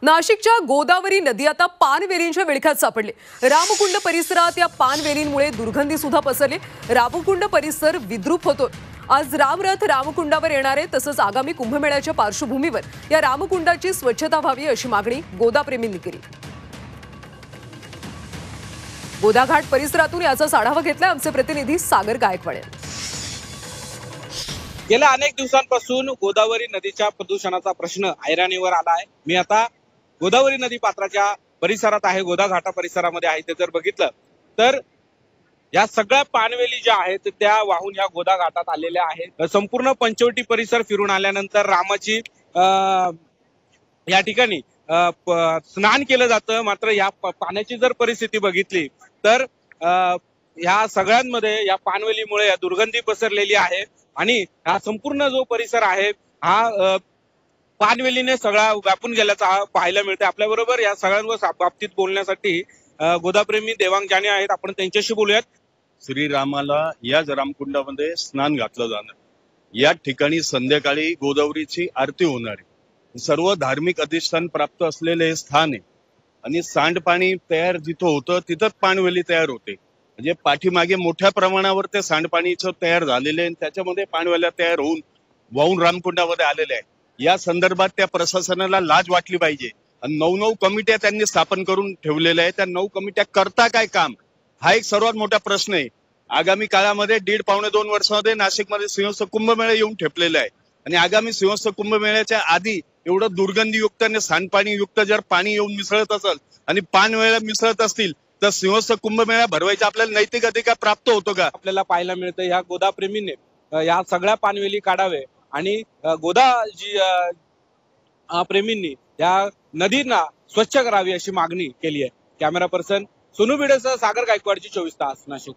नाशिकच्या गोदावरी नदी आता पानवेलींच्या विळख्यात सापडली। रामकुंड परिसरात या पानवेलींमुळे दुर्गंधी सुद्धा पसरली। रामकुंड परिसर विद्रूप होतो। आज रामरथ रामकुंडावर येणार आहे, तसंच आगामी कुंभमेळ्याच्या पार्श्वभूमीवर या रामकुंडाची स्वच्छता व्हावी अशी मागणी गोदाप्रेमींनी केली। गोदाघाट परिसरातून याचा आढावा घेतलाय आमचे प्रतिनिधी सागर गायकवाड। गेल्या अनेक दिवसांपासून गोदावरी नदीच्या प्रदूषणाचा प्रश्न ऐरणीवर आला आहे। मी आता गोदावरी नदी पात्राच्या परिसरात आहे, गोदाघाटा परिसरामध्ये आहे। ते जर बघितलं तर या सगळ्या पानवेली ज्या आहेत त्या वाहून या गोदाघाटात आलेल्या आहेत। संपूर्ण पंचवटी परिसर फिरून आल्यानंतर रामाची या ठिकाणी स्नान केलं जातं। मात्र या पाण्याची जर परिस्थिती बघितली तर या सगळ्यांमध्ये या पानवेलीमुळे या दुर्गंधी पसरलेली आहे आणि हा संपूर्ण जो परिसर आहे हा पानवेलीने सगळा व्यापून गेल्याचा पाहायला मिळते। आपल्या बरोबर या सगळ्यांवर बाबतीत बोलण्यासाठी गोदाप्रेमी देवांग जाने आहेत, आपण त्यांच्याशी बोलूयात। श्रीरामाला याच रामकुंडामध्ये स्नान घातलं जाणार। या ठिकाणी संध्याकाळी गोदावरीची आरती होणार आहे। सर्व धार्मिक अधिष्ठान प्राप्त असलेले हे स्थान आहे आणि सांडपाणी तयार जिथं होतं तिथंच पानवेली तयार होते। म्हणजे पाठीमागे मोठ्या प्रमाणावर ते सांडपाणीचं तयार झालेले आणि त्याच्यामध्ये पानवेल्या तयार होऊन वाहून रामकुंडामध्ये आलेले आहे। या संदर्भात त्या प्रशासनाला लाज वाटली पाहिजे आणि 9 कमिट्या त्यांनी स्थापन करून ठेवलेल्या आहेत। त्या 9 कमिट्या करता काय काम, हा एक सर्वात मोठा प्रश्न आहे। आगामी काळामध्ये 1.5-2 वर्षामध्ये नाशिकमध्ये सिंहस्थ कुंभमेळा येऊन ठेपलेला आहे आणि आगामी सिंहस्थ कुंभमेळ्याच्या आधी एवढं दुर्गंधीयुक्त आणि सांडपाणीयुक्त जर पाणी येऊन मिसळत असेल आणि पानवेळा मिसळत असतील तर सिंहस्थ कुंभमेळा भरवायचा आपल्याला नैतिक अधिकार प्राप्त होतो का? आपल्याला पाहायला मिळतं या गोदाप्रेमींनी या सगळ्या पानवेली काढावे आणि गोदा जी प्रेमींनी या नदींना स्वच्छ करावी अशी मागणी केली आहे। कॅमेरा पर्सन सोनू भिडेसह सागर गायकवाडची 24 तास नाशिक।